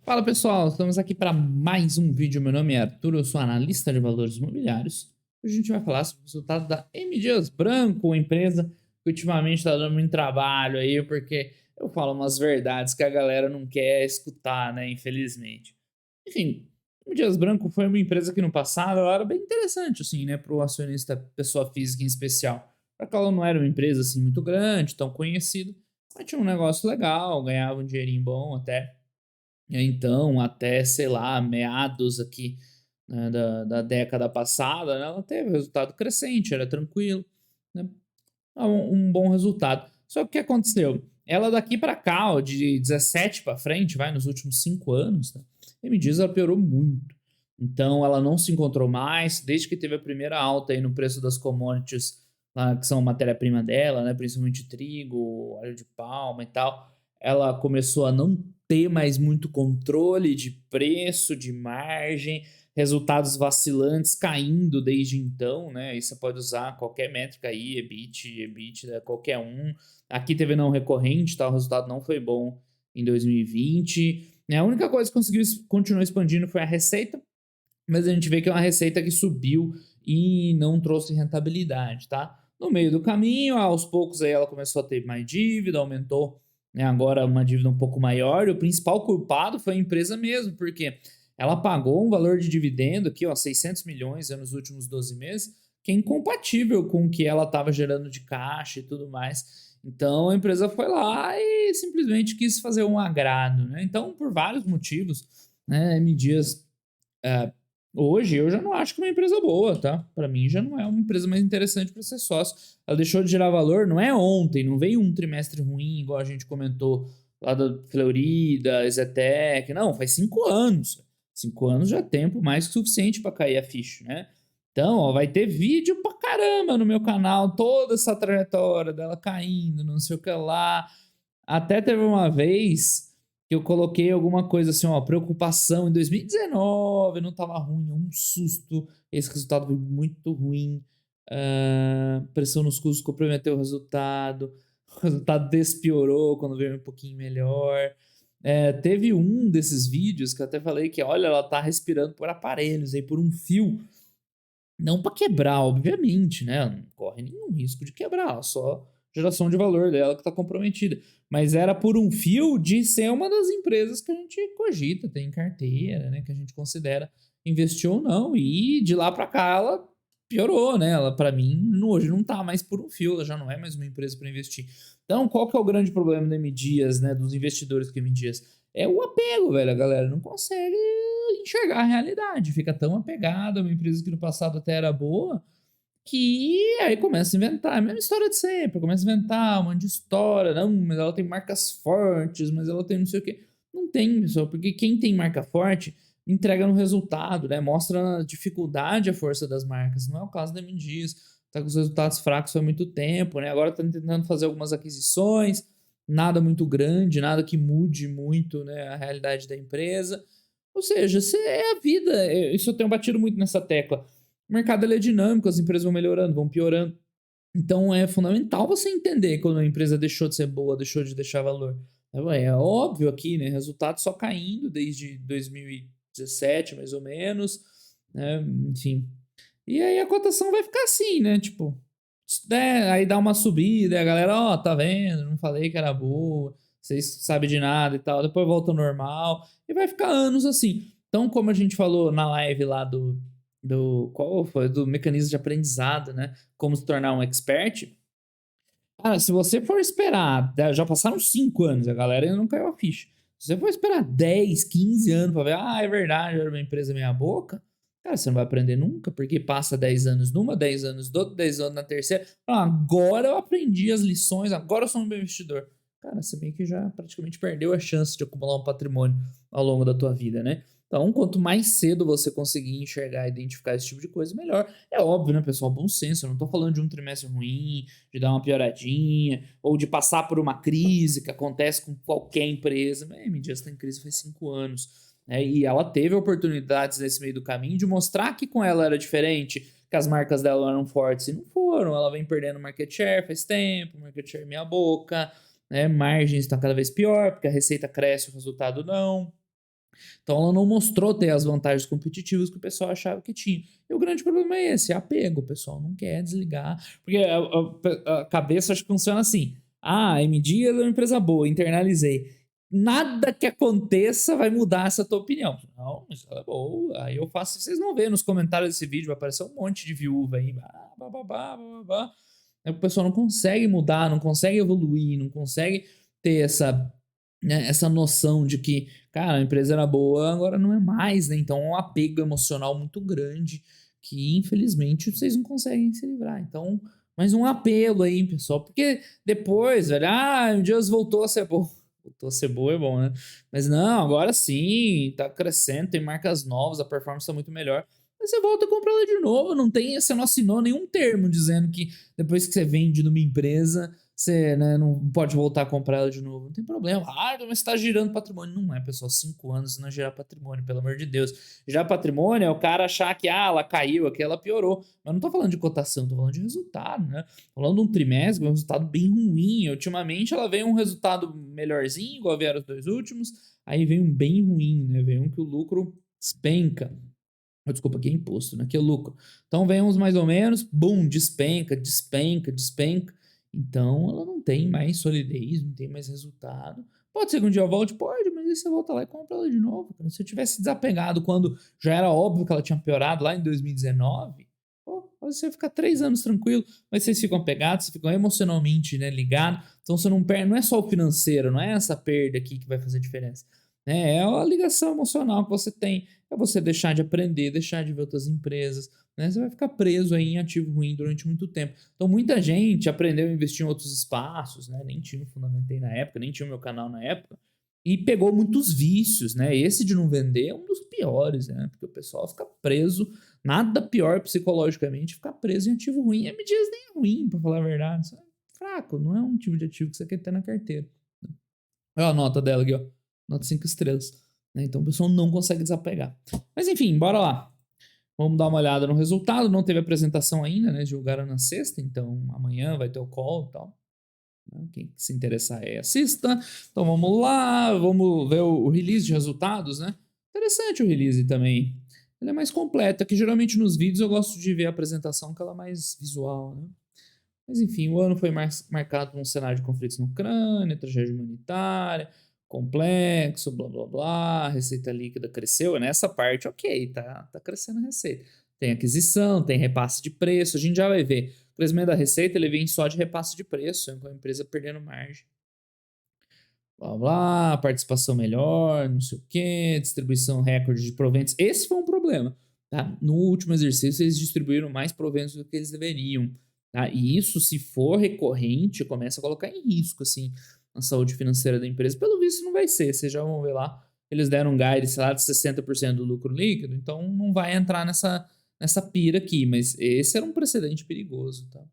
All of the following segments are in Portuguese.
Fala pessoal, estamos aqui para mais um vídeo. Meu nome é Arthur, eu sou analista de valores imobiliários. Hoje a gente vai falar sobre o resultado da M. Dias Branco, uma empresa que ultimamente está dando muito trabalho aí, porque eu falo umas verdades que a galera não quer escutar, né? Infelizmente. Enfim, M. Dias Branco foi uma empresa que no passado ela era bem interessante, assim, né? Para o acionista pessoa física em especial. Para que ela não era uma empresa assim muito grande, tão conhecida, mas tinha um negócio legal, ganhava um dinheirinho bom até. Então, até, sei lá, meados aqui, né, da década passada, né, ela teve resultado crescente, era tranquilo, né, um bom resultado. Só que o que aconteceu? Ela daqui para cá, ó, de 17 para frente, vai nos últimos 5 anos, tá, a M Dias ela piorou muito. Então ela não se encontrou mais, desde que teve a primeira alta aí no preço das commodities, lá, que são matéria-prima dela, né, principalmente trigo, óleo de palma e tal, ela começou a não ter mais muito controle de preço, de margem, resultados vacilantes caindo desde então, né? Aí você pode usar qualquer métrica aí, EBIT, EBITDA, qualquer um. Aqui teve não recorrente, tá? O resultado não foi bom em 2020. Né? A única coisa que conseguiu continuar expandindo foi a receita, mas a gente vê que é uma receita que subiu e não trouxe rentabilidade, tá? No meio do caminho, aos poucos aí ela começou a ter mais dívida, aumentou, né, agora uma dívida um pouco maior, e o principal culpado foi a empresa mesmo, porque ela pagou um valor de dividendo aqui, ó, 600 milhões nos últimos 12 meses, que é incompatível com o que ela estava gerando de caixa e tudo mais. Então a empresa foi lá e simplesmente quis fazer um agrado, né? Então, por vários motivos, né, M Dias é, hoje eu já não acho que é uma empresa boa, tá? Para mim já não é uma empresa mais interessante para ser sócio. Ela deixou de gerar valor, não é ontem, não veio um trimestre ruim, igual a gente comentou lá da Florida, Zetec. Não, faz 5 anos. 5 anos já é tempo mais que suficiente para cair a ficha, né? Então, ó, vai ter vídeo pra caramba no meu canal, toda essa trajetória dela caindo, não sei o que lá. Até teve uma vez que eu coloquei alguma coisa assim, ó, preocupação em 2019, não tava ruim, um susto. Esse resultado foi muito ruim. Pressão nos custos comprometeu o resultado. O resultado despiorou quando veio um pouquinho melhor. Teve um desses vídeos que eu até falei que, olha, ela tá respirando por aparelhos aí, por um fio. Não para quebrar, obviamente, né? Não corre nenhum risco de quebrar, só geração de valor dela que está comprometida. Mas era por um fio de ser uma das empresas que a gente cogita, tem em carteira, né? Que a gente considera investir ou não. E de lá para cá ela piorou, né? Ela, para mim, hoje não tá mais por um fio, ela já não é mais uma empresa para investir. Então, qual que é o grande problema da M Dias, né? Dos investidores que M Dias? É o apego, velho. A galera não consegue enxergar a realidade, fica tão apegada a uma empresa que no passado até era boa, que aí começa a inventar, a mesma história de sempre, começa a inventar um monte de história, não, mas ela tem marcas fortes, mas ela tem não sei o quê. Não tem, pessoal, porque quem tem marca forte entrega no resultado, né? Mostra a dificuldade, a força das marcas. Não é o caso da Mendiz, tá com os resultados fracos há muito tempo, né? Agora tá tentando fazer algumas aquisições, nada muito grande, nada que mude muito, né, a realidade da empresa. Ou seja, é a vida. Isso eu tenho batido muito nessa tecla. O mercado ele é dinâmico, as empresas vão melhorando, vão piorando. Então é fundamental você entender quando a empresa deixou de ser boa, deixou de deixar valor. É óbvio aqui, né? Resultado só caindo desde 2017, mais ou menos. Né? Enfim. E aí a cotação vai ficar assim, né? Tipo, aí dá uma subida, e a galera, ó, tá vendo? Não falei que era boa, vocês sabem de nada e tal. Depois volta ao normal. E vai ficar anos assim. Então, como a gente falou na live lá do qual foi? Do mecanismo de aprendizado, né? Como se tornar um expert. Cara, se você for esperar, já passaram 5 anos, a galera ainda não caiu a ficha. Se você for esperar 10, 15 anos pra ver, é verdade, era uma empresa meia boca, cara, você não vai aprender nunca, porque passa 10 anos numa, 10 anos do outro, 10 anos na terceira. Agora eu aprendi as lições, agora eu sou um bom investidor. Cara, você meio que já praticamente perdeu a chance de acumular um patrimônio ao longo da tua vida, né? Então, quanto mais cedo você conseguir enxergar e identificar esse tipo de coisa, melhor. É óbvio, né, pessoal? Bom senso. Eu não tô falando de um trimestre ruim, de dar uma pioradinha, ou de passar por uma crise que acontece com qualquer empresa. A M Dias está em crise faz 5 anos. Né? E ela teve oportunidades nesse meio do caminho de mostrar que com ela era diferente, que as marcas dela eram fortes e não foram. Ela vem perdendo market share faz tempo, market share meia boca, né? Margens estão cada vez pior, porque a receita cresce, o resultado não. Então ela não mostrou ter as vantagens competitivas que o pessoal achava que tinha. E o grande problema é esse, é apego. O pessoal não quer desligar. Porque a cabeça acho que funciona assim. Ah, a MD é uma empresa boa, internalizei. Nada que aconteça vai mudar essa tua opinião. Não, mas ela é boa. Aí eu faço. Vocês vão ver nos comentários desse vídeo, vai aparecer um monte de viúva aí. Aí o pessoal não consegue mudar, não consegue evoluir, não consegue ter essa, né, essa noção de que, cara, a empresa era boa, agora não é mais, né? Então é um apego emocional muito grande que, infelizmente, vocês não conseguem se livrar. Então, mais um apelo aí, pessoal, porque depois, velho, um dia voltou a ser bom. Voltou a ser boa é bom, né? Mas não, agora sim, tá crescendo, tem marcas novas, a performance tá muito melhor. Aí você volta a comprar ela de novo, não tem, você não assinou nenhum termo dizendo que depois que você vende numa empresa, você, né, não pode voltar a comprar ela de novo. Não tem problema. Mas está girando patrimônio. Não é, pessoal. 5 anos não é girar patrimônio, pelo amor de Deus. Girar patrimônio é o cara achar que ela caiu, que ela piorou. Mas não tô falando de cotação, tô falando de resultado, né? Tô falando de um trimestre, um resultado bem ruim. Ultimamente ela veio um resultado melhorzinho, igual vieram os dois últimos. Aí vem um bem ruim, né? Vem um que o lucro despenca. Desculpa, aqui é imposto, né? Aqui é lucro. Então vem uns mais ou menos, bum, despenca, despenca, despenca. Então ela não tem mais solidez, não tem mais resultado. Pode ser que um dia eu volte? Pode, mas aí você volta lá e compra ela de novo. Cara. Se eu tivesse desapegado quando já era óbvio que ela tinha piorado lá em 2019, pô, você ficar 3 anos tranquilo, mas vocês ficam apegados, vocês ficam emocionalmente, né, ligados. Então você não perde, não é só o financeiro, não é essa perda aqui que vai fazer diferença. Né? É a ligação emocional que você tem, é você deixar de aprender, deixar de ver outras empresas, né? Você vai ficar preso aí em ativo ruim durante muito tempo. Então, muita gente aprendeu a investir em outros espaços, né? Nem tinha o Fundamentei na época, nem tinha o meu canal na época, e pegou muitos vícios, né? Esse de não vender é um dos piores, né? Porque o pessoal fica preso, nada pior psicologicamente, ficar preso em ativo ruim. MDs nem é ruim, pra falar a verdade. Isso é fraco, não é um tipo de ativo que você quer ter na carteira. Olha a nota dela aqui, ó. Nota 5 estrelas. Né? Então o pessoal não consegue desapegar. Mas enfim, bora lá. Vamos dar uma olhada no resultado. Não teve apresentação ainda, né? Julgaram na sexta, então amanhã vai ter o call e tal. Quem se interessar aí, assista. Então vamos lá, vamos ver o release de resultados, né? Interessante o release também. Ele é mais completo. Aqui geralmente nos vídeos eu gosto de ver a apresentação que ela é mais visual, né? Mas enfim, o ano foi marcado por um cenário de conflitos na Ucrânia, tragédia humanitária, complexo, blá blá blá, receita líquida cresceu. Nessa parte, ok, tá crescendo a receita. Tem aquisição, tem repasse de preço, a gente já vai ver. O crescimento da receita ele vem só de repasse de preço, com a empresa perdendo margem. Blá blá, participação melhor, não sei o que, distribuição recorde de proventos. Esse foi um problema. Tá? No último exercício, eles distribuíram mais proventos do que eles deveriam. Tá? E isso, se for recorrente, começa a colocar em risco assim, a saúde financeira da empresa. Pelo visto, não vai ser. Vocês já vão ver lá. Eles deram um guide, sei lá, de 60% do lucro líquido, então não vai entrar nessa pira aqui. Mas esse era um precedente perigoso. Tá?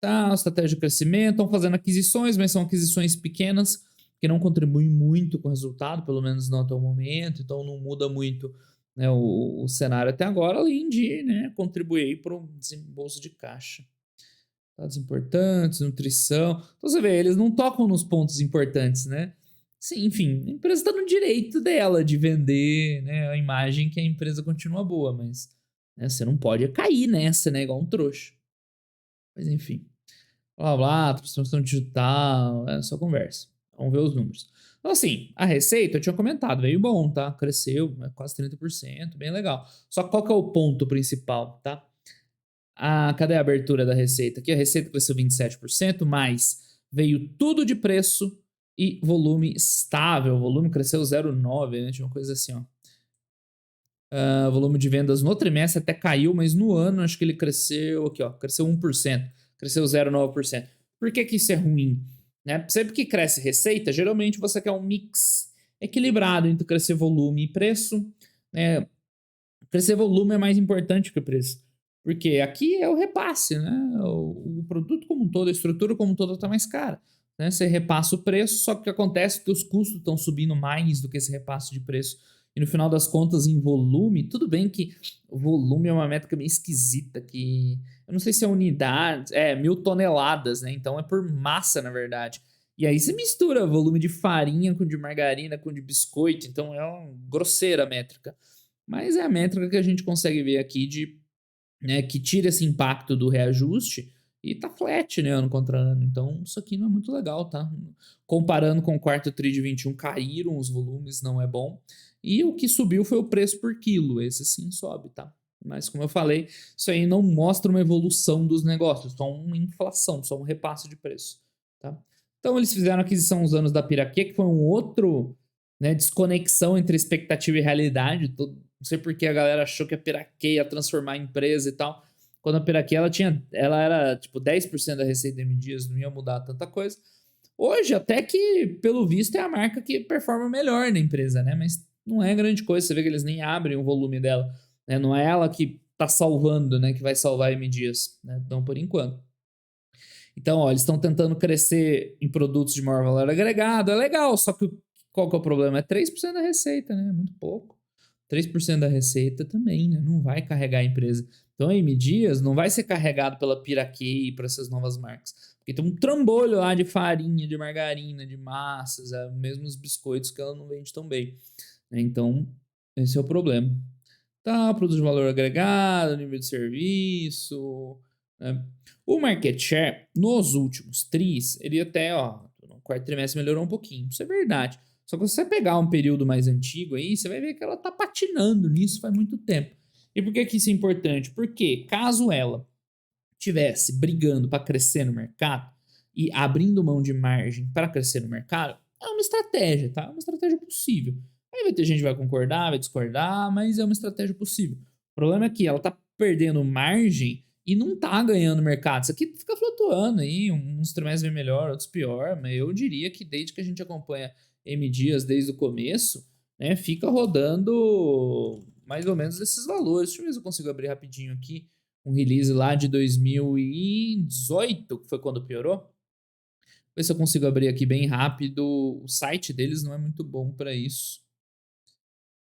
Tá, estratégia de crescimento, estão fazendo aquisições, mas são aquisições pequenas que não contribuem muito com o resultado, pelo menos não até o momento, então não muda muito, né, o cenário até agora, além de, né, contribuir para o desembolso de caixa. Dados importantes, nutrição. Então você vê, eles não tocam nos pontos importantes, né? Sim, enfim, a empresa está no direito dela de vender, né, a imagem que a empresa continua boa, mas, né, você não pode cair nessa, né, igual um trouxa. Mas enfim. Blá blá, transformação digital, é só conversa. Vamos ver os números. Então, assim, a receita, eu tinha comentado, veio bom, tá? Cresceu, quase 30%, bem legal. Só que qual que é o ponto principal, tá? Cadê a abertura da receita? Aqui a receita cresceu 27%, mas veio tudo de preço e volume estável. O volume cresceu 0,9%, né? Tinha uma coisa assim, ó. Volume de vendas no trimestre até caiu, mas no ano acho que ele cresceu aqui, ó, cresceu 1%, cresceu 0,9%. Por que isso é ruim? Né? Sempre que cresce receita, geralmente você quer um mix equilibrado entre crescer volume e preço. Né? Crescer volume é mais importante que o preço. Porque aqui é o repasse, né? O produto como um todo, a estrutura como um todo está mais cara. Né? Você repassa o preço, só que o que acontece é que os custos estão subindo mais do que esse repasse de preço. E no final das contas, em volume, tudo bem que o volume é uma métrica meio esquisita, que eu não sei se é unidade, 1.000 toneladas, né? Então é por massa, na verdade. E aí você mistura volume de farinha com de margarina, com de biscoito, então é uma grosseira a métrica. Mas é a métrica que a gente consegue ver aqui de, né, que tira esse impacto do reajuste e tá flat, né, ano contra ano. Então isso aqui não é muito legal, tá? Comparando com o quarto tri de 21, caíram os volumes, não é bom. E o que subiu foi o preço por quilo, esse sim sobe, tá? Mas como eu falei, isso aí não mostra uma evolução dos negócios, só uma inflação, só um repasse de preço, tá? Então eles fizeram a aquisição uns anos da Piraquê, que foi um outro, né, desconexão entre expectativa e realidade. Não sei porque a galera achou que a Piraquê ia transformar a empresa e tal. Quando a Piraquê, ela era tipo 10% da receita da M Dias, não ia mudar tanta coisa. Hoje, até que, pelo visto, é a marca que performa melhor na empresa, né? Mas não é grande coisa, você vê que eles nem abrem o volume dela, né? Não é ela que tá salvando, né? Que vai salvar a M Dias, né? Então, por enquanto. Então, ó, eles estão tentando crescer em produtos de maior valor agregado, é legal, só que qual que é o problema? É 3% da receita, né? Muito pouco. 3% da receita também, né? Não vai carregar a empresa. Então, a M Dias não vai ser carregado pela Piraquê para essas novas marcas. Porque tem um trambolho lá de farinha, de margarina, de massas, mesmo os biscoitos que ela não vende tão bem, né? Então, esse é o problema. Tá, produto de valor agregado, nível de serviço, né? O market share, nos últimos tris, ele até, ó, no quarto trimestre melhorou um pouquinho. Isso é verdade. Só que se você pegar um período mais antigo aí, você vai ver que ela tá patinando nisso faz muito tempo. E por que que isso é importante? Porque caso ela tivesse brigando para crescer no mercado e abrindo mão de margem para crescer no mercado, é uma estratégia, tá? É uma estratégia possível. Aí vai ter gente que vai concordar, vai discordar, mas é uma estratégia possível. O problema é que ela tá perdendo margem e não tá ganhando mercado. Isso aqui fica flutuando aí, uns trimestres vem melhor, outros pior, mas eu diria que desde que a gente acompanha M Dias desde o começo, né, fica rodando mais ou menos esses valores. Deixa eu ver se eu consigo abrir rapidinho aqui um release lá de 2018, que foi quando piorou. Ver se eu consigo abrir aqui bem rápido. O site deles não é muito bom para isso.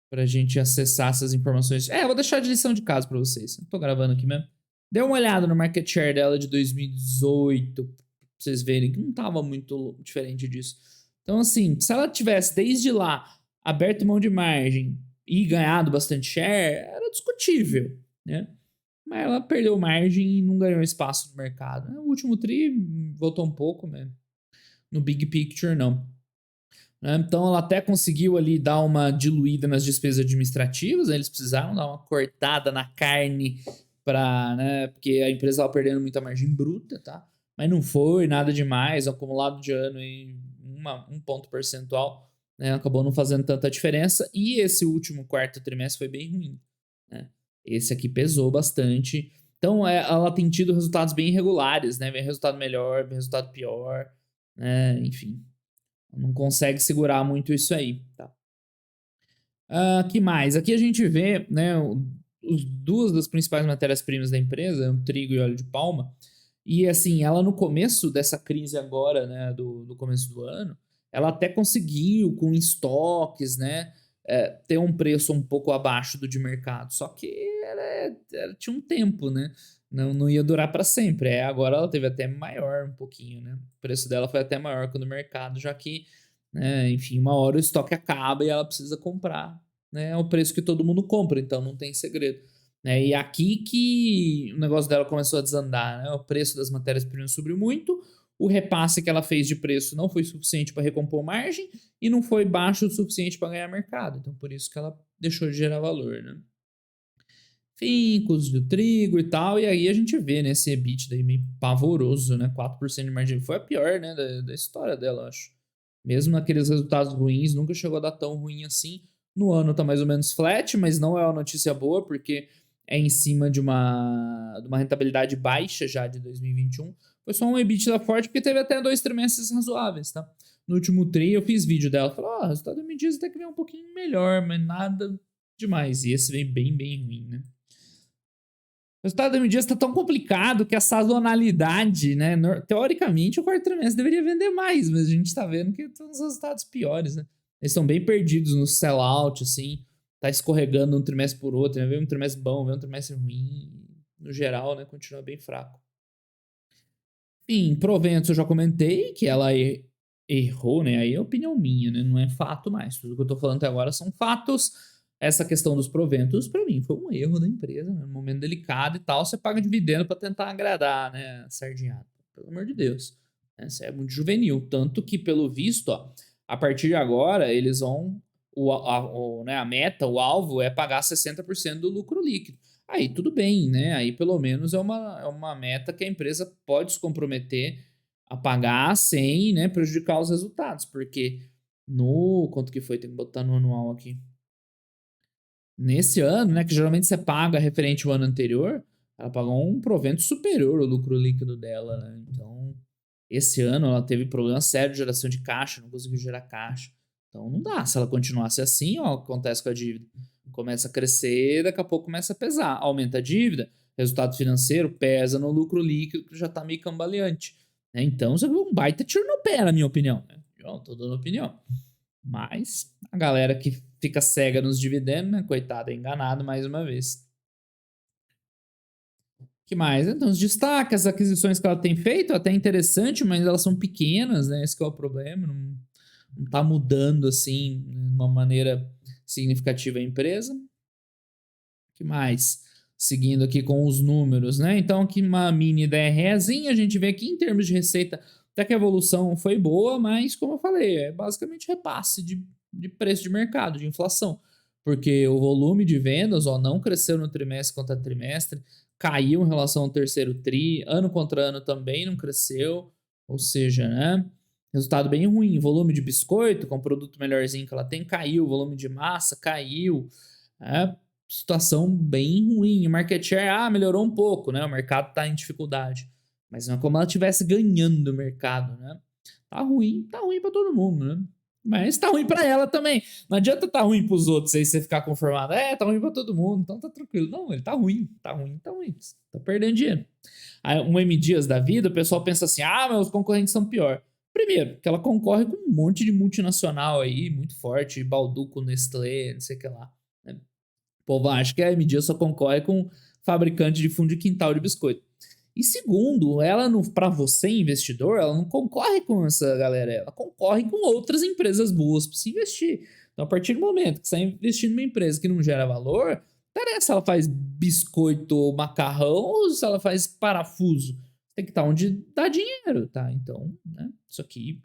Pra gente acessar essas informações. Eu vou deixar de lição de casa pra vocês. Eu tô gravando aqui mesmo. Dê uma olhada no market share dela de 2018, pra vocês verem que não tava muito diferente disso. Então, assim, se ela tivesse desde lá aberto mão de margem e ganhado bastante share, era discutível, né? Mas ela perdeu margem e não ganhou espaço no mercado. O último tri voltou um pouco, mas no big picture não. Então ela até conseguiu ali dar uma diluída nas despesas administrativas, né? Eles precisaram dar uma cortada na carne para, né, porque a empresa estava perdendo muita margem bruta, tá? Mas não foi nada demais, o acumulado de ano em um ponto percentual, né, acabou não fazendo tanta diferença e esse último quarto trimestre foi bem ruim, né? Esse aqui pesou bastante. Então ela tem tido resultados bem irregulares, né? Vem resultado melhor, vem resultado pior, né? Enfim. Não consegue segurar muito isso aí, tá? Que mais? Aqui a gente vê, né, duas das principais matérias-primas da empresa, o trigo e óleo de palma. E assim, ela no começo dessa crise agora, né, do começo do ano, ela até conseguiu com estoques, né, ter um preço um pouco abaixo do de mercado. Só que ela tinha um tempo, né? Não ia durar para sempre. Agora ela teve até maior um pouquinho, né? O preço dela foi até maior que o do mercado, já que, né, enfim, uma hora o estoque acaba e ela precisa comprar, né? É o preço que todo mundo compra, então não tem segredo. Né? E aqui que o negócio dela começou a desandar, né? O preço das matérias-primas subiu muito, o repasse que ela fez de preço não foi suficiente para recompor margem e não foi baixo o suficiente para ganhar mercado. Então, por isso que ela deixou de gerar valor, né? Enfim, custo do trigo e tal, e aí a gente vê, né, esse EBITDA aí meio pavoroso, né? 4% de margem. Foi a pior, né, da história dela, eu acho. Mesmo naqueles resultados ruins, nunca chegou a dar tão ruim assim. No ano tá mais ou menos flat, mas não é uma notícia boa, porque é em cima de uma rentabilidade baixa já de 2021. Foi só um EBITDA forte, porque teve até 2 trimestres razoáveis, tá? No último tri eu fiz vídeo dela, falou, ó, o resultado me diz até que vem um pouquinho melhor, mas nada demais. E esse vem bem, bem ruim, né? O resultado da M-Dias está tão complicado que a sazonalidade, né? Teoricamente, o quarto trimestre deveria vender mais, mas a gente está vendo que estão os resultados piores, né? Eles estão bem perdidos no sell-out, assim. Tá escorregando um trimestre por outro, né? Vem um trimestre bom, vem um trimestre ruim. No geral, né? Continua bem fraco. Enfim, Proventus eu já comentei que ela errou, né? Aí é opinião minha, né? Não é fato mais. Tudo que eu tô falando até agora são fatos. Essa questão dos proventos, para mim, foi um erro da empresa, né? Um momento delicado e tal, você paga dividendo para tentar agradar, né? A sardinhada. Pelo amor de Deus. Né? Isso é muito juvenil. Tanto que, pelo visto, ó, a partir de agora, eles vão. Né, a meta, o alvo é pagar 60% do lucro líquido. Aí tudo bem, né? Aí pelo menos é uma meta que a empresa pode se comprometer a pagar sem, né, prejudicar os resultados. Porque no. Quanto que foi? Tem que botar no anual aqui. Nesse ano, né, que geralmente você paga referente ao ano anterior, ela pagou um provento superior ao lucro líquido dela, né? Então, esse ano ela teve problema sério de geração de caixa, não conseguiu gerar caixa. Então não dá. Se ela continuasse assim, ó, o que acontece com a dívida? Começa a crescer, daqui a pouco começa a pesar. Aumenta a dívida, resultado financeiro pesa no lucro líquido, que já tá meio cambaleante. Né? Então você viu um baita tiro no pé, na minha opinião. Né? Eu tô dando opinião. Mas a galera que fica cega nos dividendos, né? Coitado, é enganado mais uma vez. Que mais? Então, os destaques, as aquisições que ela tem feito, até interessante, mas elas são pequenas, né? Esse que é o problema. Não tá mudando assim, de uma maneira significativa a empresa. Que mais? Seguindo aqui com os números, né? Então, aqui uma mini DREzinha, a gente vê aqui em termos de receita, até que a evolução foi boa, mas como eu falei, é basicamente repasse de preço de mercado, de inflação. Porque o volume de vendas, ó, não cresceu no trimestre contra trimestre, caiu em relação ao terceiro tri, ano contra ano também não cresceu, ou seja, né? Resultado bem ruim. Volume de biscoito, com o produto melhorzinho que ela tem, caiu. Volume de massa, caiu. É, situação bem ruim. Market share, melhorou um pouco, né? O mercado tá em dificuldade. Mas não é como ela estivesse ganhando o mercado, né? Tá ruim para todo mundo, né? Mas tá ruim para ela também. Não adianta tá ruim pros outros aí você ficar conformado. Tá ruim para todo mundo, então tá tranquilo. Não, ele tá ruim, tá ruim, tá ruim. Tá perdendo dinheiro. Aí, um M Dias da vida, o pessoal pensa assim: mas os concorrentes são pior. Primeiro, que ela concorre com um monte de multinacional aí, muito forte, Balduco, Nestlé, não sei o que lá. Né? O povo acha que a M Dias só concorre com fabricante de fundo de quintal de biscoito. E segundo, ela não, para você investidor, ela não concorre com essa galera, ela concorre com outras empresas boas para se investir. Então, a partir do momento que você está investindo numa empresa que não gera valor, interessa se ela faz biscoito ou macarrão ou se ela faz parafuso. Tem que estar onde dá dinheiro, tá? Então, né? Isso aqui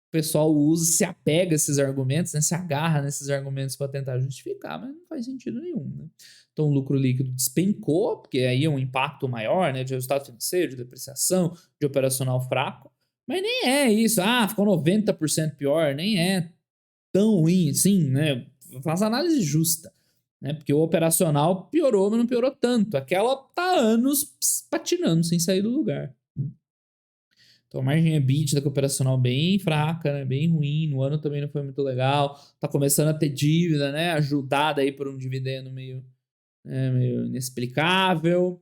o pessoal usa, se apega a esses argumentos, né? Se agarra nesses argumentos para tentar justificar, mas não faz sentido nenhum, né? Então o lucro líquido despencou, porque aí é um impacto maior, né? De resultado financeiro, de depreciação, de operacional fraco. Mas nem é isso. Ficou 90% pior. Nem é tão ruim assim, né? Faz análise justa. Né? Porque o operacional piorou, mas não piorou tanto. Aquela tá há anos patinando sem sair do lugar. Então a margem EBITDA da operacional bem fraca, né? Bem ruim. No ano também não foi muito legal. Tá começando a ter dívida, né? Ajudada aí por um dividendo meio inexplicável.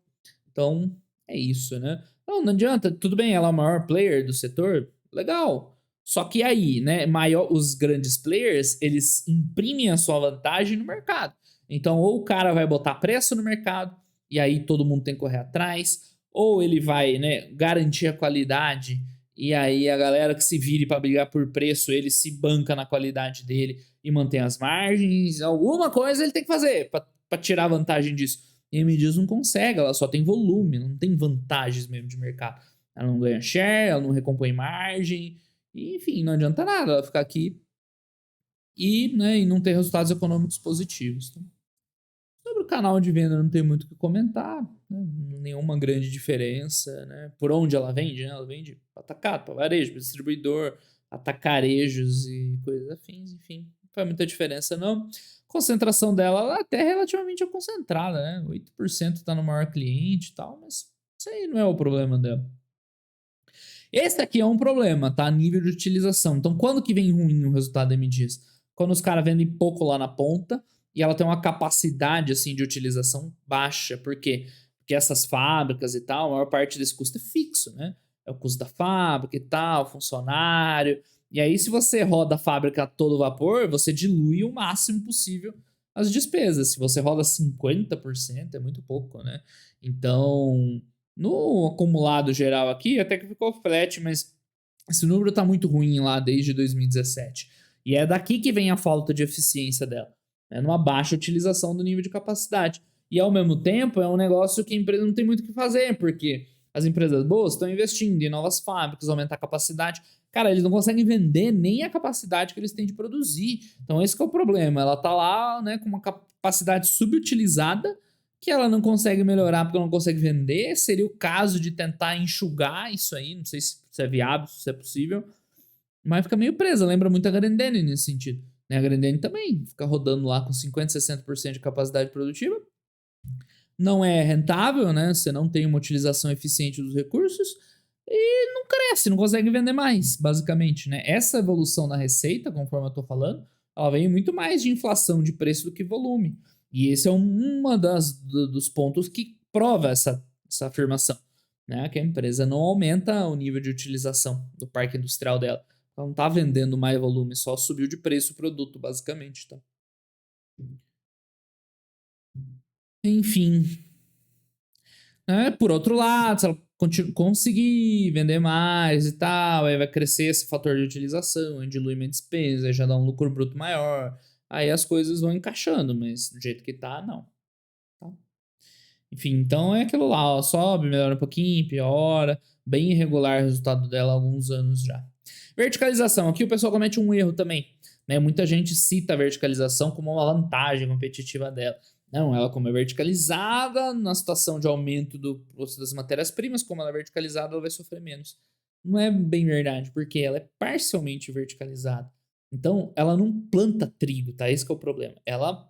Então é isso, né? Não adianta. Tudo bem, ela é o maior player do setor. Legal. Só que aí, né? Os grandes players, eles imprimem a sua vantagem no mercado. Então, ou o cara vai botar preço no mercado, e aí todo mundo tem que correr atrás, ou ele vai, né, garantir a qualidade, e aí a galera que se vire para brigar por preço, ele se banca na qualidade dele e mantém as margens. Alguma coisa ele tem que fazer para tirar vantagem disso. E a M Dias não consegue, ela só tem volume, não tem vantagens mesmo de mercado. Ela não ganha share, ela não recompõe margem, e, enfim, não adianta nada ela ficar aqui e não ter resultados econômicos positivos. Tá? Sobre o canal de venda não tem muito o que comentar, né? Nenhuma grande diferença, né? Por onde ela vende, né? Ela vende para atacado, para varejo, para distribuidor, atacarejos e coisas afins, enfim. Não faz muita diferença não. A concentração dela ela até relativamente é concentrada, né? 8% está no maior cliente e tal, mas isso aí não é o problema dela. Esse aqui é um problema, tá? Nível de utilização. Então, quando que vem ruim o resultado da MDias? Quando os caras vendem pouco lá na ponta e ela tem uma capacidade, assim, de utilização baixa. Por quê? Porque essas fábricas e tal, a maior parte desse custo é fixo, né? É o custo da fábrica e tal, funcionário. E aí, se você roda a fábrica a todo vapor, você dilui o máximo possível as despesas. Se você roda 50%, é muito pouco, né? Então, no acumulado geral aqui, até que ficou flat, mas Esse número tá muito ruim lá desde 2017. E é daqui que vem a falta de eficiência dela. É numa baixa utilização do nível de capacidade. E ao mesmo tempo é um negócio que a empresa não tem muito o que fazer, porque as empresas boas estão investindo em novas fábricas, aumentar a capacidade. Cara, eles não conseguem vender nem a capacidade que eles têm de produzir. Então esse que é o problema. Ela tá lá, né, com uma capacidade subutilizada que ela não consegue melhorar porque ela não consegue vender. Seria o caso de tentar enxugar isso aí. Não sei se é viável, se é possível. Mas fica meio presa. Lembra muito a Grendene nesse sentido. Né? A Grendene também fica rodando lá com 50%, 60% de capacidade produtiva. Não é rentável, né? Você não tem uma utilização eficiente dos recursos. E não cresce, não consegue vender mais, basicamente, né? Essa evolução na receita, conforme eu tô falando, ela vem muito mais de inflação de preço do que volume. E esse é uma dos pontos que prova essa afirmação, né? Que a empresa não aumenta o nível de utilização do parque industrial dela. Ela não tá vendendo mais volume, só subiu de preço o produto, basicamente, tá? Enfim, né? Por outro lado, se ela conseguir vender mais e tal, aí vai crescer esse fator de utilização, aí dilui minha despesa, aí já dá um lucro bruto maior. Aí as coisas vão encaixando, mas do jeito que tá, não. Tá? Enfim, então é aquilo lá, ó, sobe, melhora um pouquinho, piora. Bem irregular o resultado dela há alguns anos já. Verticalização, aqui o pessoal comete um erro também. Né? Muita gente cita a verticalização como uma vantagem competitiva dela. Não, ela como é verticalizada, na situação de aumento do preço das matérias-primas, como ela é verticalizada, ela vai sofrer menos. Não é bem verdade, porque ela é parcialmente verticalizada. Então, ela não planta trigo, tá? Esse que é o problema. Ela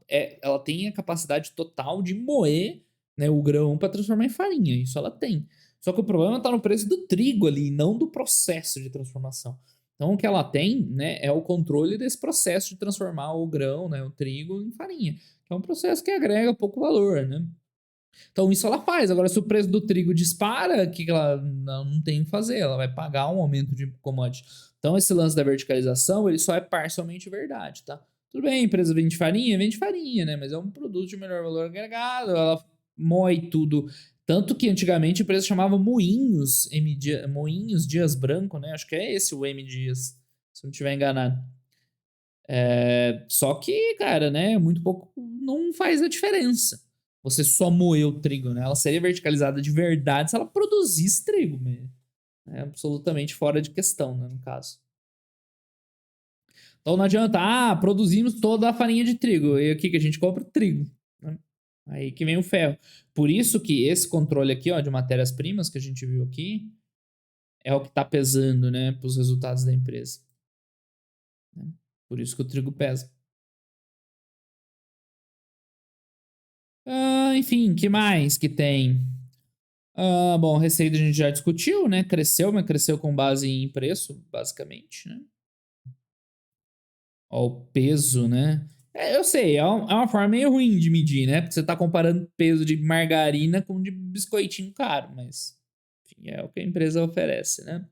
tem a capacidade total de moer, né, o grão para transformar em farinha. Isso ela tem. Só que o problema está no preço do trigo ali, não do processo de transformação. Então, o que ela tem, né, é o controle desse processo de transformar o grão, né, o trigo, em farinha. Que é um processo que agrega pouco valor, né? Então, isso ela faz. Agora, se o preço do trigo dispara, o que ela não tem o que fazer? Ela vai pagar um aumento de commodity. Então, esse lance da verticalização, ele só é parcialmente verdade, tá? Tudo bem, a empresa vende farinha, né? Mas é um produto de melhor valor agregado, ela moe tudo. Tanto que antigamente a empresa chamava Moinhos, Moinhos Dias Branco, né? Acho que é esse o M Dias, se não estiver enganado. Só que, cara, né? Muito pouco não faz a diferença. Você só moer o trigo, né? Ela seria verticalizada de verdade se ela produzisse trigo, mesmo. É absolutamente fora de questão, né? No caso. Então não adianta, produzimos toda a farinha de trigo. E aqui que a gente compra trigo. Né? Aí que vem o ferro. Por isso que esse controle aqui, ó, de matérias-primas que a gente viu aqui, é o que tá pesando, né, para os resultados da empresa. Né? Por isso que o trigo pesa. Enfim, que mais que tem? Bom, receita a gente já discutiu, né? Cresceu, mas cresceu com base em preço, basicamente, né? Ó, o peso, né? Eu sei, é uma forma meio ruim de medir, né? Porque você tá comparando peso de margarina com de biscoitinho caro, mas enfim, é o que a empresa oferece, né?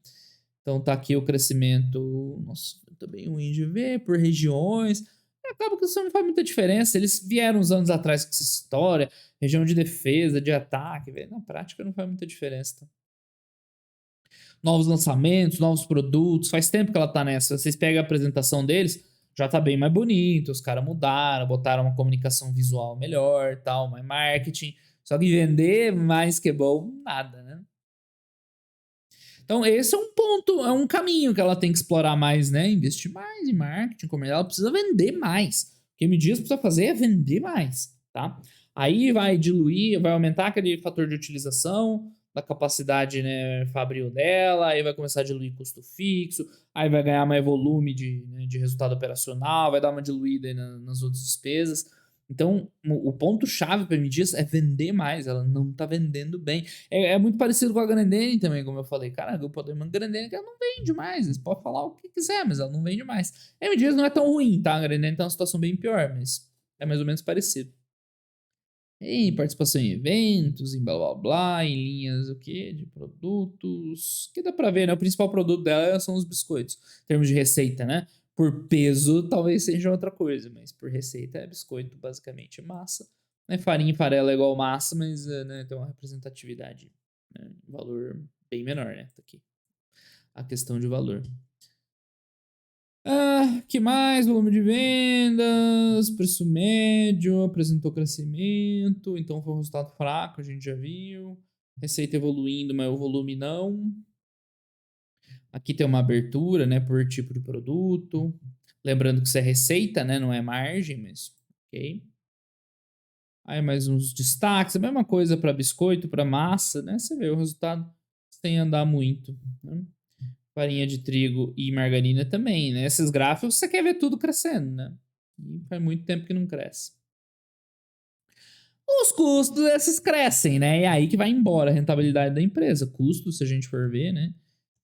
Então tá aqui o crescimento, nossa, tá bem ruim de ver, por regiões. Acaba que isso não faz muita diferença. Eles vieram uns anos atrás com essa história, região de defesa, de ataque, velho. Na prática não faz muita diferença. Tá? Novos lançamentos, novos produtos. Faz tempo que ela tá nessa. Vocês pegam a apresentação deles, já tá bem mais bonito. Os caras mudaram, botaram uma comunicação visual melhor, tal, mais marketing. Só que vender mais que bom, nada, né? Então, esse é um ponto, é um caminho que ela tem que explorar mais, né? Investir mais em marketing comercial. Ela precisa vender mais. O que a Medias precisa fazer é vender mais, tá? Aí vai diluir, vai aumentar aquele fator de utilização da capacidade, né, fabril dela, aí vai começar a diluir custo fixo, aí vai ganhar mais volume de resultado operacional, vai dar uma diluída aí nas outras despesas. Então, o ponto-chave para Medias é vender mais, ela não tá vendendo bem. É muito parecido com a Grendene também, como eu falei. Cara, o Pokémon Grendene que ela não vende mais. Você pode falar o que quiser, mas ela não vende mais. A M-Dias não é tão ruim, tá? A Grendene tá uma situação bem pior, mas é mais ou menos parecido. Em participação em eventos, em blá blá blá, em linhas o quê? De produtos. Que dá pra ver, né? O principal produto dela são os biscoitos. Em termos de receita, né? Por peso, talvez seja outra coisa, mas por receita é biscoito, basicamente massa. Né? Farinha e farelo é igual massa, mas né, tem uma representatividade, né? Um valor bem menor, né? Tá aqui. a questão de valor. Que mais? Volume de vendas, preço médio, apresentou crescimento, então foi um resultado fraco, a gente já viu. Receita evoluindo, mas o volume não. Aqui tem uma abertura, né, por tipo de produto. Lembrando que isso é receita, né, não é margem, mas ok. Aí mais uns destaques, a mesma coisa para biscoito, para massa, né? Você vê o resultado sem andar muito, né? Farinha de trigo e margarina também, né? Esses gráficos você quer ver tudo crescendo, né? E faz muito tempo que não cresce. Os custos, esses crescem, né? E é aí que vai embora a rentabilidade da empresa. Custo, se a gente for ver, né?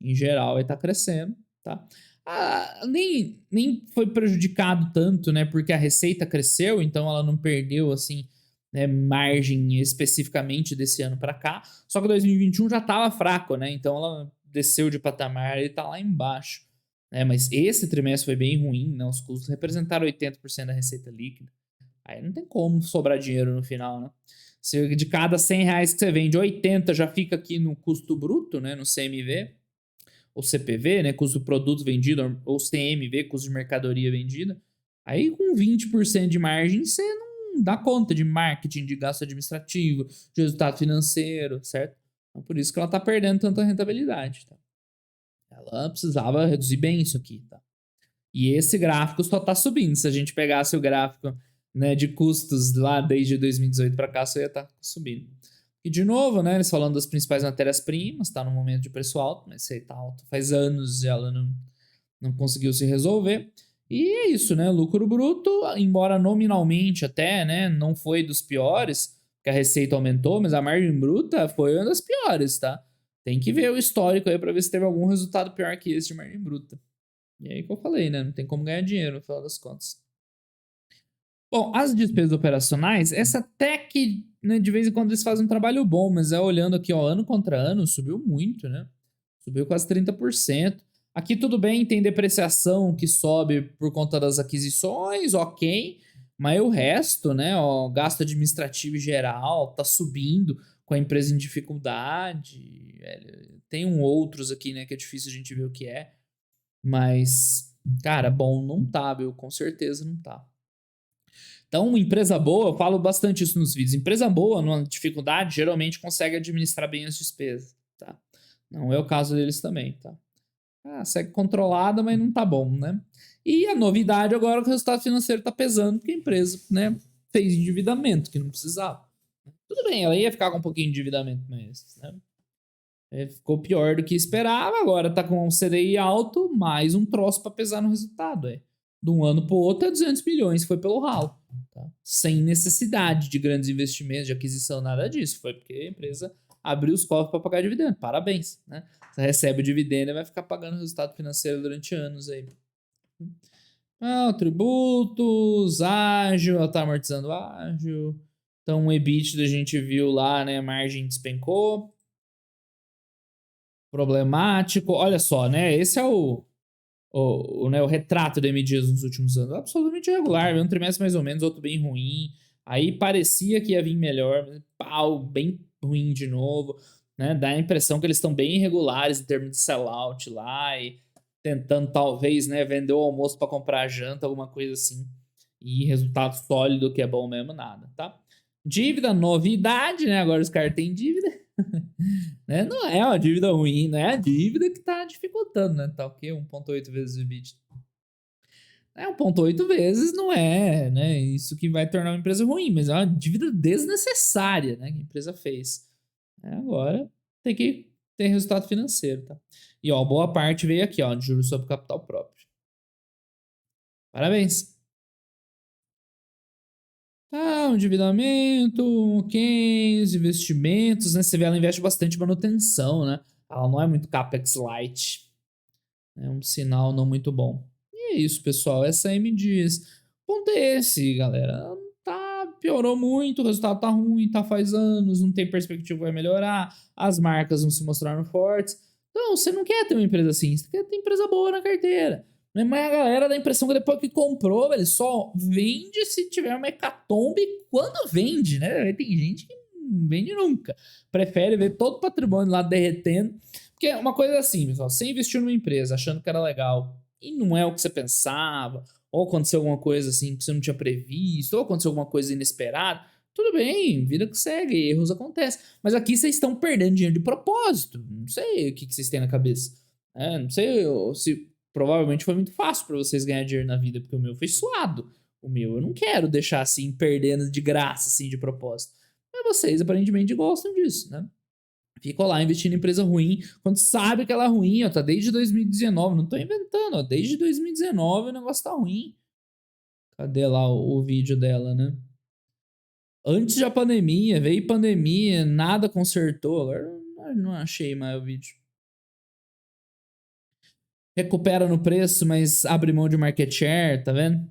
Em geral, vai estar crescendo, tá? Nem foi prejudicado tanto, né? Porque a receita cresceu, então ela não perdeu, assim, né, margem especificamente desse ano para cá. Só que 2021 já estava fraco, né? Então ela desceu de patamar e tá lá embaixo. Né? Mas esse trimestre foi bem ruim, né? Os custos representaram 80% da receita líquida. Aí não tem como sobrar dinheiro no final, né? Se de cada 100 reais que você vende, 80 já fica aqui no custo bruto, né? No CMV, ou CPV, né? Custo de produto vendido, ou CMV, custo de mercadoria vendida. Aí com 20% de margem, você não dá conta de marketing, de gasto administrativo, de resultado financeiro, certo? Então, por isso que ela tá perdendo tanta rentabilidade, tá? Ela precisava reduzir bem isso aqui, tá? E esse gráfico só tá subindo. Se a gente pegasse o gráfico, né, de custos lá desde 2018 para cá, só ia estar subindo. E de novo, né, eles falando das principais matérias-primas, tá no momento de preço alto, mas isso aí tá alto faz anos e ela não conseguiu se resolver. E é isso, né? Lucro bruto, embora nominalmente até, né, não foi dos piores, que a receita aumentou, mas a margem bruta foi uma das piores, tá? Tem que ver o histórico aí para ver se teve algum resultado pior que esse de margem bruta. E aí que eu falei, né? Não tem como ganhar dinheiro no final das contas. Bom, as despesas operacionais, essa até que, né, de vez em quando eles fazem um trabalho bom, mas é olhando aqui, ó, ano contra ano, subiu muito, né? Subiu quase 30%. Aqui tudo bem, tem depreciação que sobe por conta das aquisições, ok. Mas o resto, né, ó, gasto administrativo geral tá subindo com a empresa em dificuldade. Velho. Tem outros aqui, né, que é difícil a gente ver o que é. Mas, cara, bom não tá, viu? Com certeza não tá. Então, uma empresa boa, eu falo bastante isso nos vídeos. Empresa boa, numa dificuldade, geralmente consegue administrar bem as despesas, tá? Não é o caso deles também, tá? Segue controlada, mas não tá bom, né? E a novidade agora é que o resultado financeiro tá pesando, porque a empresa, né, fez endividamento que não precisava. Tudo bem, ela ia ficar com um pouquinho de endividamento, mas, né? Ficou pior do que esperava, agora tá com um CDI alto, mais um troço para pesar no resultado. De um ano para o outro é 200 milhões, foi pelo ralo. Tá? Sem necessidade de grandes investimentos, de aquisição, nada disso. Foi porque a empresa abriu os cofres para pagar dividendo. Parabéns. Né? Você recebe o dividendo e vai ficar pagando o resultado financeiro durante anos aí. Tributos, ágil, ela tá amortizando ágil. Então o EBITDA a gente viu lá, né? A margem despencou. Problemático. Olha só, né? Esse é né, o retrato da M Dias nos últimos anos. Absolutamente irregular. Um trimestre mais ou menos, outro bem ruim. Aí parecia que ia vir melhor, mas pau, bem ruim de novo. Né? Dá a impressão que eles estão bem irregulares em termos de sellout lá e tentando talvez, né, vender o almoço para comprar a janta, alguma coisa assim. E resultado sólido que é bom mesmo, nada, tá? Dívida, novidade, né? Agora os caras têm dívida. Né? Não é uma dívida ruim, não é a dívida que tá dificultando, né? Tá o quê? 1,8 vezes o EBITDA. 1,8 vezes não é, né? Isso que vai tornar uma empresa ruim, mas é uma dívida desnecessária, né? Que a empresa fez. Agora tem que ter resultado financeiro, tá? E ó, boa parte veio aqui, ó, de juros sobre capital próprio. Parabéns. Um endividamento, ok, os investimentos, né? Você vê, ela investe bastante em manutenção, né? Ela não é muito CapEx light. É um sinal não muito bom. E é isso, pessoal. Essa M diz. Ponto é esse, galera. Piorou muito, o resultado tá ruim, tá faz anos, não tem perspectiva que vai melhorar, as marcas não se mostraram fortes. Então, você não quer ter uma empresa assim, você quer ter empresa boa na carteira. Mas a galera dá a impressão que depois que comprou, ele só vende se tiver uma hecatombe quando vende, né? Tem gente que não vende nunca. Prefere ver todo o patrimônio lá derretendo, Porque uma coisa é assim, pessoal, você investiu numa empresa achando que era legal e não é o que você pensava, ou aconteceu alguma coisa assim que você não tinha previsto, ou aconteceu alguma coisa inesperada, tudo bem, vida que segue, erros acontecem. Mas aqui vocês estão perdendo dinheiro de propósito. Não sei o que vocês têm na cabeça. Não sei se provavelmente foi muito fácil para vocês ganhar dinheiro na vida, porque o meu foi suado. O meu eu não quero deixar assim, perdendo de graça, assim, de propósito. Mas vocês aparentemente gostam disso, né? Ficam lá investindo em empresa ruim, quando sabe que ela é ruim, ó, tá desde 2019, não tô inventando, ó, desde 2019 o negócio tá ruim. Cadê lá o vídeo dela, né? Antes da pandemia, veio pandemia, nada consertou, agora não achei mais o vídeo. Recupera no preço, mas abre mão de market share, tá vendo?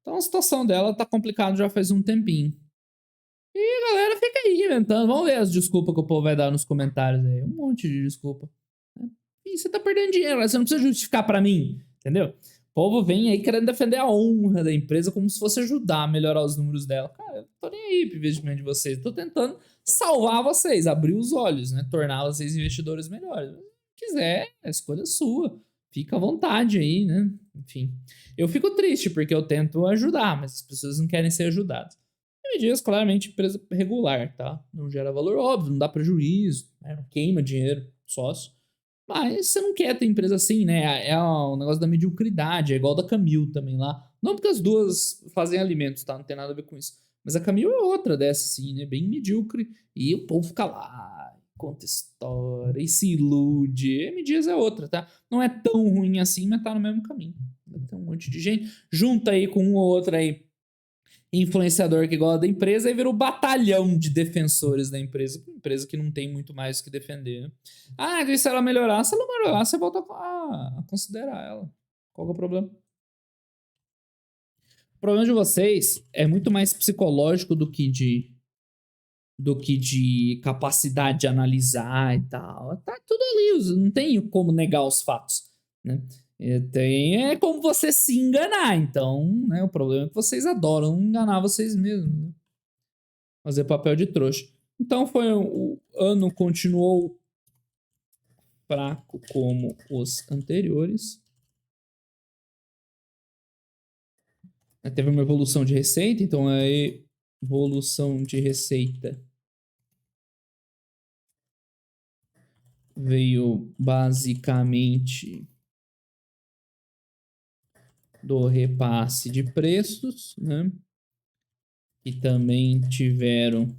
Então a situação dela tá complicada já faz um tempinho. E a galera fica aí inventando. Vamos ver as desculpas que o povo vai dar nos comentários aí. Um monte de desculpa. E você tá perdendo dinheiro, você não precisa justificar pra mim, entendeu? O povo vem aí querendo defender a honra da empresa como se fosse ajudar a melhorar os números dela. Cara, eu tô nem aí pro investimento de vocês. Tô tentando salvar vocês, abrir os olhos, né? Tornar vocês investidores melhores. Se quiser, a escolha é sua. Fica à vontade aí, né? Enfim. Eu fico triste porque eu tento ajudar, mas as pessoas não querem ser ajudadas. E me diz claramente empresa regular, tá? Não gera valor óbvio, não dá prejuízo, né? Não queima dinheiro, sócio. Mas você não quer ter empresa assim, né? É o negócio da mediocridade, é igual da Camil também lá. Não porque as duas fazem alimentos, tá? Não tem nada a ver com isso. Mas a Camil é outra dessa, assim, né? Bem medíocre. E o povo fica lá, conta história e se ilude. E M Dias é outra, tá? Não é tão ruim assim, mas tá no mesmo caminho. Tem um monte de gente. Junta aí com um ou outro aí influenciador que gosta da empresa e vira o batalhão de defensores da empresa. Uma empresa que não tem muito mais o que defender, né? Ah, e se ela melhorar, se ela melhorar, você volta a considerar ela. Qual que é o problema? O problema de vocês é muito mais psicológico do que de capacidade de analisar e tal. Tá tudo ali, não tem como negar os fatos, né? É como você se enganar, então, né? O problema é que vocês adoram enganar vocês mesmos, né? Fazer papel de trouxa. Então o ano continuou fraco como os anteriores. Teve uma evolução de receita, então a evolução de receita veio basicamente do repasse de preços, né? E também tiveram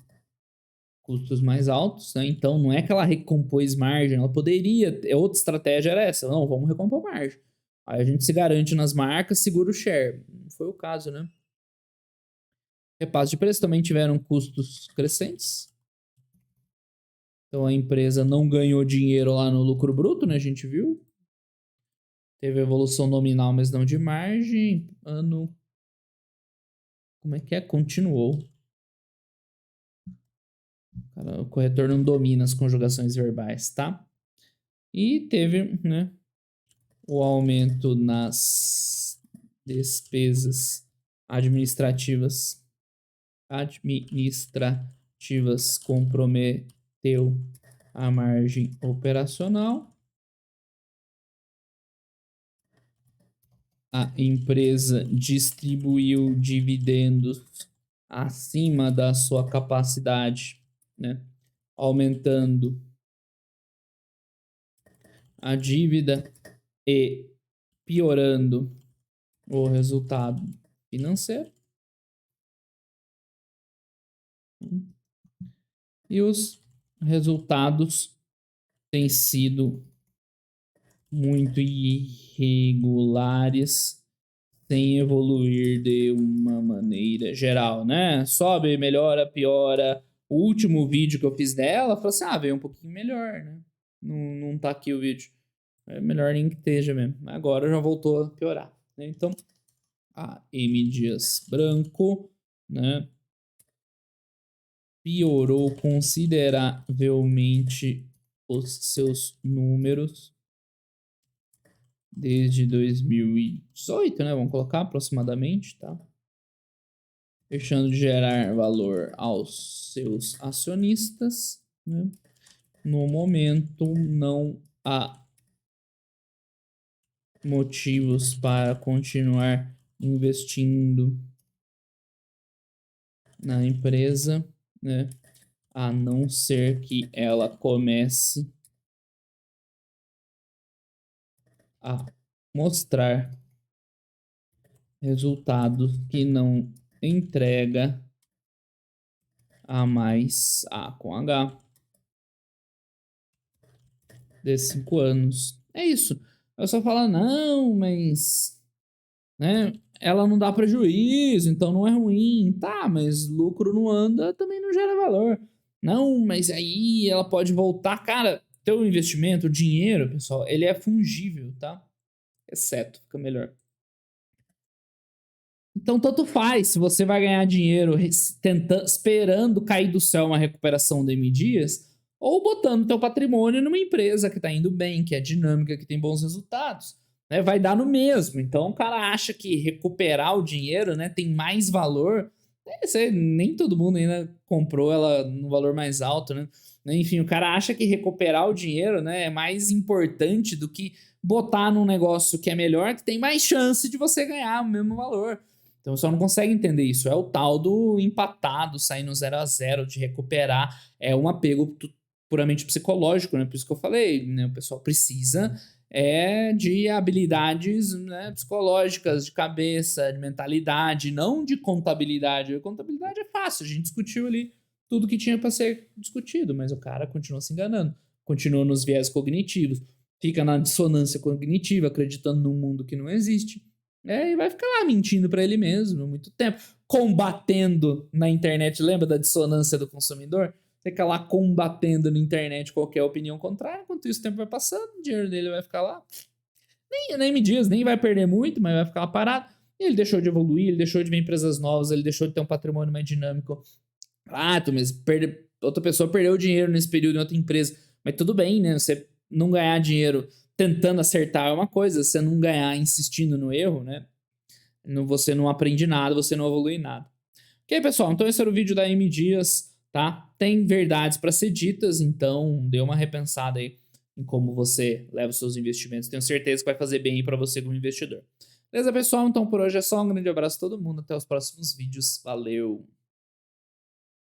custos mais altos, né? Então não é que ela recompôs margem, ela poderia, outra estratégia era essa, não, vamos recompor margem. Aí a gente se garante nas marcas, segura o share. Não foi o caso, né? Repasse de preço também tiveram custos crescentes. Então a empresa não ganhou dinheiro lá no lucro bruto, né? A gente viu. Teve evolução nominal, mas não de margem. Ano. Como é que é? Continuou. Cara, o corretor não domina as conjugações verbais, tá? E teve, né? O aumento nas despesas administrativas. Administrativas comprometeu a margem operacional. A empresa distribuiu dividendos acima da sua capacidade, né? Aumentando a dívida e piorando o resultado financeiro. E os resultados têm sido muito irregulares, sem evoluir de uma maneira geral, né? Sobe, melhora, piora. O último vídeo que eu fiz dela, falou assim: veio um pouquinho melhor, né? Não tá aqui o vídeo. É melhor nem que esteja mesmo. Agora já voltou a piorar, né? Então, a M. Dias Branco, né? Piorou consideravelmente os seus números desde 2018, né? Vamos colocar aproximadamente, tá? Deixando de gerar valor aos seus acionistas, né? No momento não há motivos para continuar investindo na empresa, né? A não ser que ela comece a mostrar resultados que não entrega a mais A com H de 5 anos. É isso. Eu só falo, não, mas né, ela não dá prejuízo, então não é ruim. Tá, mas lucro não anda, também não gera valor. Não, mas aí ela pode voltar. Cara, teu investimento, o dinheiro, pessoal, ele é fungível, tá? Exceto, fica melhor. Então, tanto faz se você vai ganhar dinheiro tentando, esperando cair do céu uma recuperação de M Dias, ou botando teu patrimônio numa empresa que está indo bem, que é dinâmica, que tem bons resultados. Né? Vai dar no mesmo. Então, o cara acha que recuperar o dinheiro, né, tem mais valor. Nem todo mundo ainda comprou ela no valor mais alto, né? Enfim, o cara acha que recuperar o dinheiro, né, é mais importante do que botar num negócio que é melhor, que tem mais chance de você ganhar o mesmo valor. Então, só não consegue entender isso. É o tal do empatado, sair no 0 a 0 de recuperar. É um apego puramente psicológico, né? Por isso que eu falei, né? O pessoal precisa de habilidades, né, psicológicas, de cabeça, de mentalidade, não de contabilidade. A contabilidade é fácil, a gente discutiu ali tudo que tinha para ser discutido, mas o cara continua se enganando, continua nos viés cognitivos, fica na dissonância cognitiva, acreditando num mundo que não existe. E vai ficar lá mentindo para ele mesmo muito tempo, combatendo na internet. Lembra da dissonância do consumidor? Você fica lá combatendo na internet qualquer opinião contrária, enquanto isso o tempo vai passando, o dinheiro dele vai ficar lá. Nem me diz, nem vai perder muito, mas vai ficar lá parado. E ele deixou de evoluir, ele deixou de ver empresas novas, ele deixou de ter um patrimônio mais dinâmico. Ah, mas outra pessoa perdeu dinheiro nesse período em outra empresa. Mas tudo bem, né? Você não ganhar dinheiro tentando acertar é uma coisa, você não ganhar insistindo no erro, né? Você não aprende nada, você não evolui nada. Ok, pessoal, então esse era o vídeo da M Dias, tá? Tem verdades para ser ditas, então dê uma repensada aí em como você leva os seus investimentos. Tenho certeza que vai fazer bem aí para você como investidor. Beleza, pessoal? Então por hoje é só. Um grande abraço a todo mundo. Até os próximos vídeos. Valeu!